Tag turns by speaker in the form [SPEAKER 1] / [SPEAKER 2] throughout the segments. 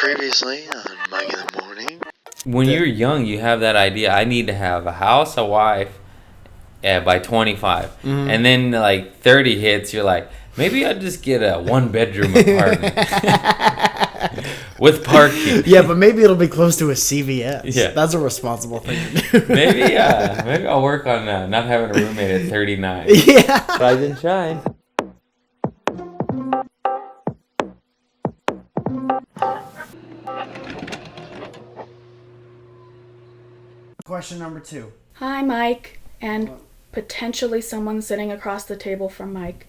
[SPEAKER 1] Previously on Mike in the Morning.
[SPEAKER 2] When you're young, you have that idea. I need to have a house, a wife, by 25. Mm-hmm. And then like 30 hits, you're like, maybe I'll just get a 1-bedroom apartment with parking.
[SPEAKER 3] Yeah, but maybe it'll be close to a CVS.
[SPEAKER 2] Yeah,
[SPEAKER 3] that's a responsible thing to do.
[SPEAKER 2] maybe I'll work on not having a roommate at 39.
[SPEAKER 3] Yeah,
[SPEAKER 2] rise and shine.
[SPEAKER 3] Question number 2.
[SPEAKER 4] Hi, Mike, and potentially someone sitting across the table from Mike.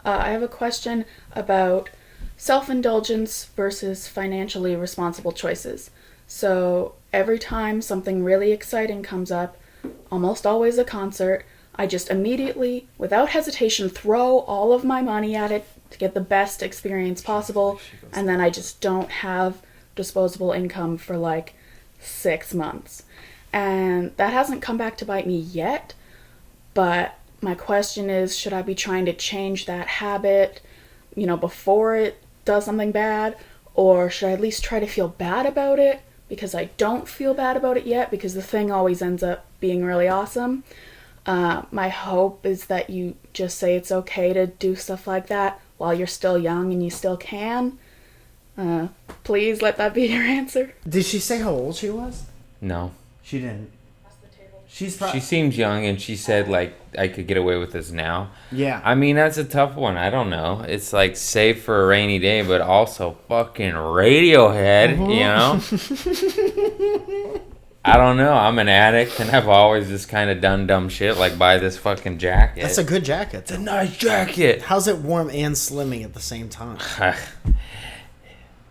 [SPEAKER 4] I have a question about self-indulgence versus financially responsible choices. So every time something really exciting comes up, almost always a concert, I just immediately, without hesitation, throw all of my money at it to get the best experience possible, and then I just don't have disposable income for like 6 months. And that hasn't come back to bite me yet, but my question is, should I be trying to change that habit, before it does something bad, or should I at least try to feel bad about it, because I don't feel bad about it yet, because the thing always ends up being really awesome. My hope is that you just say it's okay to do stuff like that while you're still young and you still can. Please let that be your answer.
[SPEAKER 3] Did she say how old she was?
[SPEAKER 2] No.
[SPEAKER 3] She didn't.
[SPEAKER 2] She seems young, and she said, like, I could get away with this now.
[SPEAKER 3] Yeah.
[SPEAKER 2] I mean, that's a tough one. I don't know. It's like save for a rainy day, but also fucking Radiohead, I don't know. I'm an addict, and I've always just kind of done dumb shit, like buy this fucking jacket.
[SPEAKER 3] That's a good jacket.
[SPEAKER 2] It's a nice jacket.
[SPEAKER 3] How's it warm and slimming at the same time?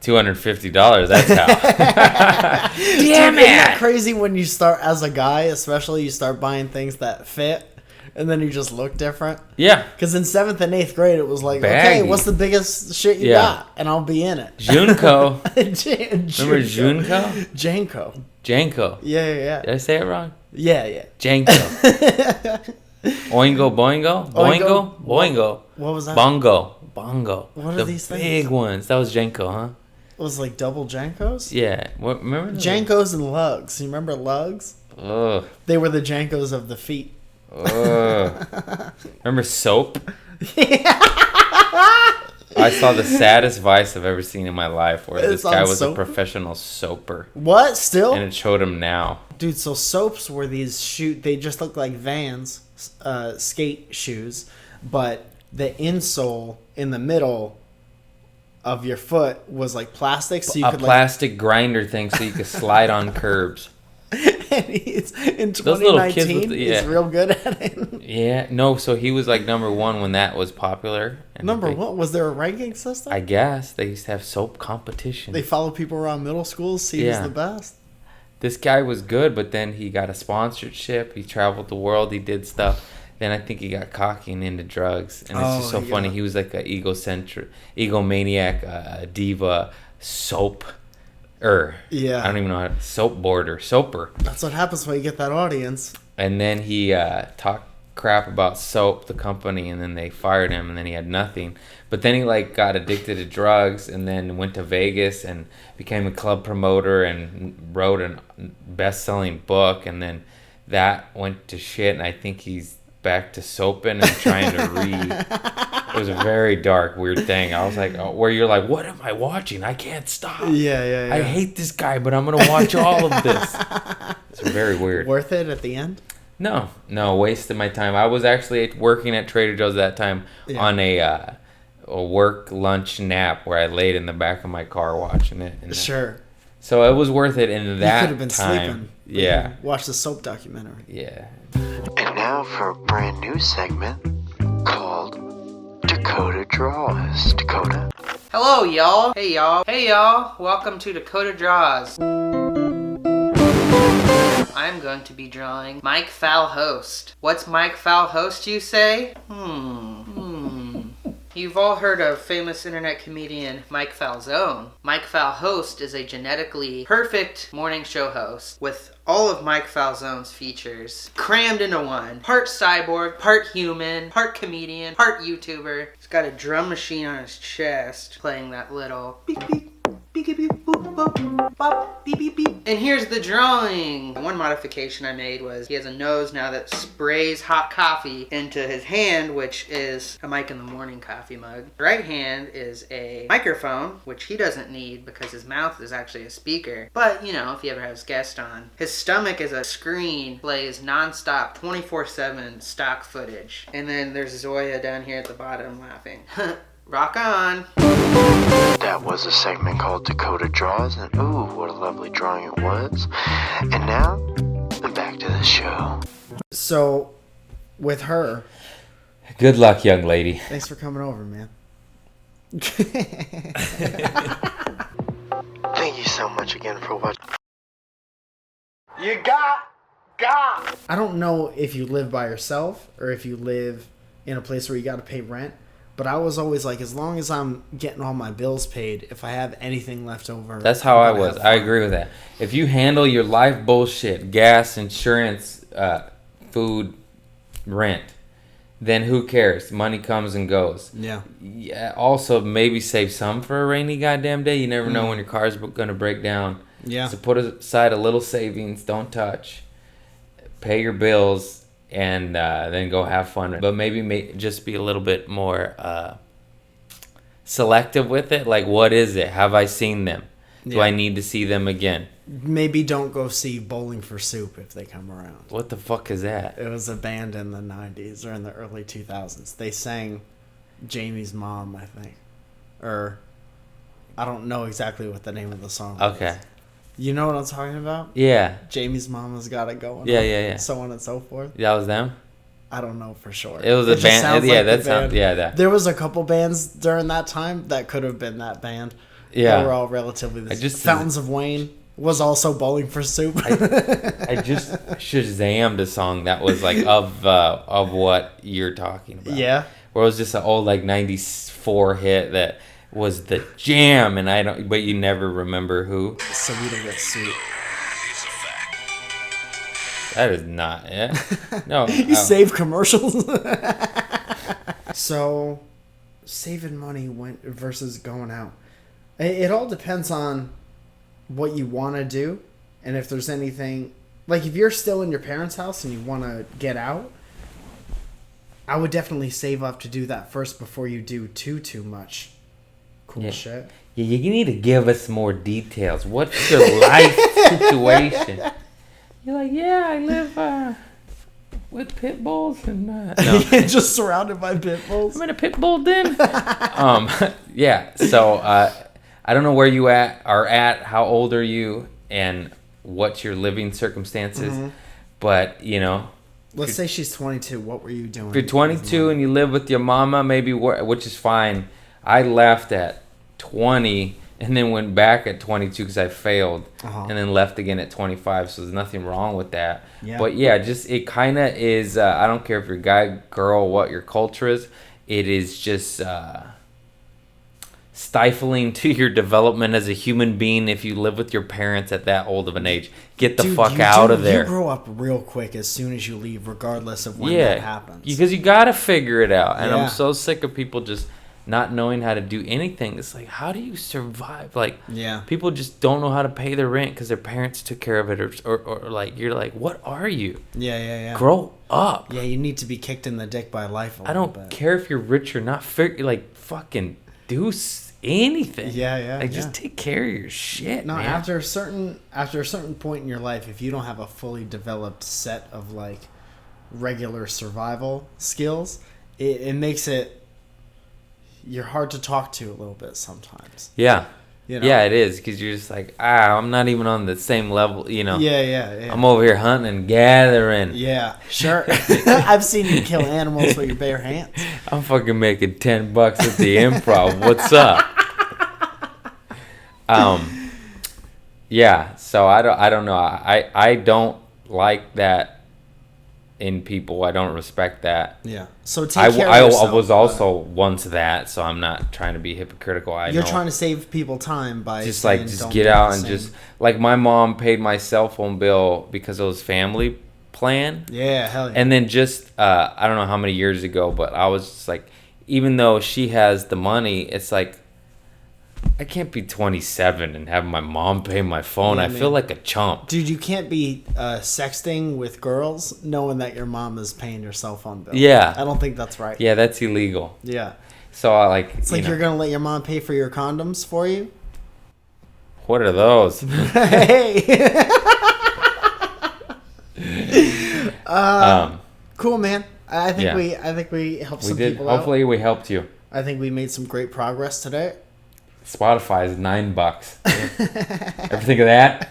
[SPEAKER 2] $250, that's how.
[SPEAKER 3] Damn it! Isn't that crazy when you start, as a guy especially, you start buying things that fit, and then you just look different?
[SPEAKER 2] Yeah.
[SPEAKER 3] Because in 7th and 8th grade, it was like,
[SPEAKER 2] baggy.
[SPEAKER 3] Okay, what's the biggest shit you got? And I'll be in it.
[SPEAKER 2] Junko.
[SPEAKER 3] Remember
[SPEAKER 2] Junko?
[SPEAKER 3] Janko.
[SPEAKER 2] Yeah. Did I say it wrong?
[SPEAKER 3] Yeah.
[SPEAKER 2] Janko. Oingo boingo? Boingo?
[SPEAKER 3] What was that?
[SPEAKER 2] Bongo.
[SPEAKER 3] What are these things?
[SPEAKER 2] The big ones. That was Janko, huh?
[SPEAKER 3] It was like double Jankos?
[SPEAKER 2] Yeah. Remember
[SPEAKER 3] Jankos and lugs. You remember lugs?
[SPEAKER 2] Ugh.
[SPEAKER 3] They were the Jankos of the feet.
[SPEAKER 2] Ugh. Remember soap? I saw the saddest Vice I've ever seen in my life, where this guy was a professional soaper.
[SPEAKER 3] What? Still?
[SPEAKER 2] And it showed him now.
[SPEAKER 3] Dude, so soaps were these they just looked like Vans, skate shoes, but the insole in the middle of your foot was like plastic, so you could
[SPEAKER 2] plastic grinder thing, so you could slide on curbs.
[SPEAKER 3] And he's in 2019. He's real good at it.
[SPEAKER 2] Yeah, no. So he was like number 1 when that was popular.
[SPEAKER 3] Number 1? Was there a ranking system?
[SPEAKER 2] I guess they used to have soap competition.
[SPEAKER 3] They follow people around middle schools, see who's the best.
[SPEAKER 2] This guy was good, but then he got a sponsorship. He traveled the world. He did stuff. Then I think he got cocky and into drugs. And it's just so funny. He was like an egomaniac, diva, soap.
[SPEAKER 3] Yeah.
[SPEAKER 2] I don't even know how to... Soaper.
[SPEAKER 3] That's what happens when you get that audience.
[SPEAKER 2] And then he talked crap about soap, the company, and then they fired him, and then he had nothing. But then he got addicted to drugs, and then went to Vegas and became a club promoter and wrote a best-selling book, and then that went to shit, and I think he's back to soaping and trying to read. It was a very dark, weird thing. I was like, where you're like, what am I watching? I can't stop.
[SPEAKER 3] Yeah.
[SPEAKER 2] I hate this guy, but I'm going to watch all of this. It's very weird.
[SPEAKER 3] Worth it at the end?
[SPEAKER 2] No, wasted my time. I was actually working at Trader Joe's that time on a work lunch nap where I laid in the back of my car watching it.
[SPEAKER 3] Sure.
[SPEAKER 2] So it was worth it in that time. You could have been
[SPEAKER 3] sleeping.
[SPEAKER 2] Yeah.
[SPEAKER 3] Watch the soap documentary.
[SPEAKER 2] Yeah.
[SPEAKER 1] And now for a brand new segment called Dakota Draws. Dakota.
[SPEAKER 5] Hello, y'all. Hey, y'all. Welcome to Dakota Draws. I'm going to be drawing Mike Falhost. What's Mike Falhost, you say? You've all heard of famous internet comedian Mike Falzone. Mike Falhost is a genetically perfect morning show host with all of Mike Falzone's features crammed into one. Part cyborg, part human, part comedian, part YouTuber. He's got a drum machine on his chest playing that little beep beep beep And here's the drawing. One modification I made was he has a nose now that sprays hot coffee into his hand, which is a Mike in the Morning coffee mug. Right hand is a microphone, which he doesn't need because his mouth is actually a speaker. But, you know, if he ever has guests on. His stomach is a screen, plays non-stop 24/7 stock footage. And then there's Zoya down here at the bottom laughing. Rock on.
[SPEAKER 1] That was a segment called Dakota Draws, and ooh, what a lovely drawing it was. And now, back to the show.
[SPEAKER 3] So, with her,
[SPEAKER 2] Good luck, young lady.
[SPEAKER 3] thanks for coming over, man.
[SPEAKER 1] Thank you so much again for watching.
[SPEAKER 3] I don't know if you live by yourself or if you live in a place where you got to pay rent, but I was always like, as long as I'm getting all my bills paid, if I have anything left over.
[SPEAKER 2] That's how I
[SPEAKER 3] I'm gonna
[SPEAKER 2] was.
[SPEAKER 3] have
[SPEAKER 2] I
[SPEAKER 3] fun.
[SPEAKER 2] agree with that. If you handle your life bullshit, gas, insurance, food, rent, then who cares? Money comes and goes.
[SPEAKER 3] Yeah.
[SPEAKER 2] Yeah. Also, maybe save some for a rainy goddamn day. You never know when your car's going to break down.
[SPEAKER 3] Yeah.
[SPEAKER 2] So put aside a little savings. Don't touch. Pay your bills. And then go have fun. But maybe just be a little bit more selective with it. Like, what is it? Have I seen them? Do
[SPEAKER 3] Yeah.
[SPEAKER 2] I need to see them again?
[SPEAKER 3] Maybe don't go see Bowling for Soup if they come around.
[SPEAKER 2] What the fuck is that?
[SPEAKER 3] It was a band in the 90s or in the early 2000s. They sang Jamie's Mom, I think. Or I don't know exactly what the name of the song was.
[SPEAKER 2] Okay.
[SPEAKER 3] You know what I'm talking about?
[SPEAKER 2] Yeah.
[SPEAKER 3] Jamie's Mama's got it going.
[SPEAKER 2] Yeah,
[SPEAKER 3] on,
[SPEAKER 2] yeah, yeah.
[SPEAKER 3] So on and so forth.
[SPEAKER 2] That was them?
[SPEAKER 3] I don't know for sure.
[SPEAKER 2] It was a
[SPEAKER 3] just
[SPEAKER 2] band.
[SPEAKER 3] sounds
[SPEAKER 2] Yeah,
[SPEAKER 3] like the
[SPEAKER 2] that sounds.
[SPEAKER 3] band.
[SPEAKER 2] Yeah, that.
[SPEAKER 3] There was a couple bands during that time that could have been that band.
[SPEAKER 2] Yeah.
[SPEAKER 3] They were all relatively the
[SPEAKER 2] I just-
[SPEAKER 3] Fountains of Wayne was also Bowling for Soup.
[SPEAKER 2] I just Shazammed a song that was like of what you're talking about.
[SPEAKER 3] Yeah.
[SPEAKER 2] Where it was just an old like '94 hit that was the jam, and I don't. But you never remember who.
[SPEAKER 3] So we don't get sued.
[SPEAKER 2] That is not it. No.
[SPEAKER 3] You save commercials. So, saving money versus going out. It all depends on what you want to do, and if there's anything. Like, if you're still in your parents' house and you want to get out, I would definitely save up to do that first before you do too much cool shit.
[SPEAKER 2] Yeah, you need to give us more details. What's your life situation? You're like, yeah, I live with pit bulls and no.
[SPEAKER 3] Just surrounded by pit bulls.
[SPEAKER 2] I'm in a pit bull den. Yeah. So I don't know where you are at. How old are you, and what's your living circumstances?
[SPEAKER 3] Mm-hmm.
[SPEAKER 2] But you know,
[SPEAKER 3] Let's say she's 22. What were you doing?
[SPEAKER 2] if you're 22 and you live with your mama, maybe which is fine. I left at 20 and then went back at 22 because I failed, and then left again at 25. So there's nothing wrong with that.
[SPEAKER 3] Yeah.
[SPEAKER 2] But yeah, just it kind of is. I don't care if you're guy, girl, what your culture is. It is just stifling to your development as a human being if you live with your parents at that old of an age. Get the fuck out of there.
[SPEAKER 3] You grow up real quick as soon as you leave, regardless of when
[SPEAKER 2] Yeah,
[SPEAKER 3] that happens.
[SPEAKER 2] because you gotta figure it out. And
[SPEAKER 3] Yeah.
[SPEAKER 2] I'm so sick of people just not knowing how to do anything. It's like, how do you survive? Like,
[SPEAKER 3] Yeah.
[SPEAKER 2] people just don't know how to pay their rent because their parents took care of it, or like, you're like, what are you?
[SPEAKER 3] Yeah.
[SPEAKER 2] Grow up.
[SPEAKER 3] Yeah, you need to be kicked in the dick by life a
[SPEAKER 2] I
[SPEAKER 3] little
[SPEAKER 2] don't
[SPEAKER 3] bit.
[SPEAKER 2] care if you're rich or not. Like, fucking do anything.
[SPEAKER 3] Yeah,
[SPEAKER 2] Like, just
[SPEAKER 3] yeah.
[SPEAKER 2] take care of your shit,
[SPEAKER 3] No,
[SPEAKER 2] man.
[SPEAKER 3] after a certain point in your life, if you don't have a fully developed set of like regular survival skills, it makes it you're hard to talk to a little bit sometimes.
[SPEAKER 2] Yeah.
[SPEAKER 3] You know?
[SPEAKER 2] Yeah, it is, because you're just like, I'm not even on the same level, you know.
[SPEAKER 3] Yeah.
[SPEAKER 2] I'm over here hunting and gathering.
[SPEAKER 3] Yeah, sure. I've seen you kill animals with your bare hands.
[SPEAKER 2] I'm fucking making $10 at the Improv. What's up? Yeah. So I don't know. I don't like that in people. I don't respect that.
[SPEAKER 3] Yeah. So take care of yourself.
[SPEAKER 2] I was also once that, so I'm not trying to be hypocritical.
[SPEAKER 3] You're trying to save people time by
[SPEAKER 2] just
[SPEAKER 3] saying,
[SPEAKER 2] like just
[SPEAKER 3] don't
[SPEAKER 2] get
[SPEAKER 3] do
[SPEAKER 2] out
[SPEAKER 3] the
[SPEAKER 2] and
[SPEAKER 3] same.
[SPEAKER 2] just like my mom paid my cell phone bill because it was family plan.
[SPEAKER 3] Yeah, hell yeah.
[SPEAKER 2] And then just I don't know how many years ago, but I was just like, even though she has the money, it's like I can't be 27 and have my mom pay my phone.
[SPEAKER 3] Yeah,
[SPEAKER 2] I
[SPEAKER 3] man.
[SPEAKER 2] feel like a chump.
[SPEAKER 3] Dude, you can't be sexting with girls knowing that your mom is paying your cell phone bill.
[SPEAKER 2] Yeah.
[SPEAKER 3] I don't think that's right.
[SPEAKER 2] Yeah, that's illegal.
[SPEAKER 3] Yeah.
[SPEAKER 2] So I like.
[SPEAKER 3] It's like you're gonna let your mom pay for your condoms for you.
[SPEAKER 2] What are those?
[SPEAKER 3] Hey. Cool, man. I think
[SPEAKER 2] Yeah.
[SPEAKER 3] we helped
[SPEAKER 2] We
[SPEAKER 3] some
[SPEAKER 2] did.
[SPEAKER 3] people out.
[SPEAKER 2] Hopefully, we helped you.
[SPEAKER 3] I think we made some great progress today.
[SPEAKER 2] Spotify is $9. Ever think of that?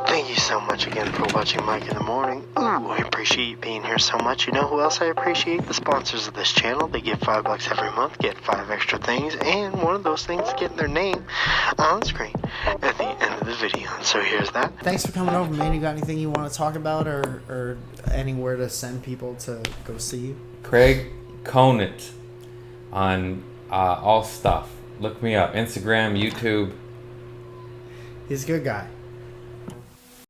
[SPEAKER 1] Thank you so much again for watching Mike in the Morning. Ooh, I appreciate you being here so much. You know who else I appreciate? The sponsors of this channel. They give $5 every month, get 5 extra things, and one of those things is getting their name on screen at the end of the video. And so here's that.
[SPEAKER 3] Thanks for coming over, man. You got anything you want to talk about or anywhere to send people to go see you?
[SPEAKER 2] Craig Conant on all stuff. Look me up. Instagram, YouTube.
[SPEAKER 3] He's a good guy.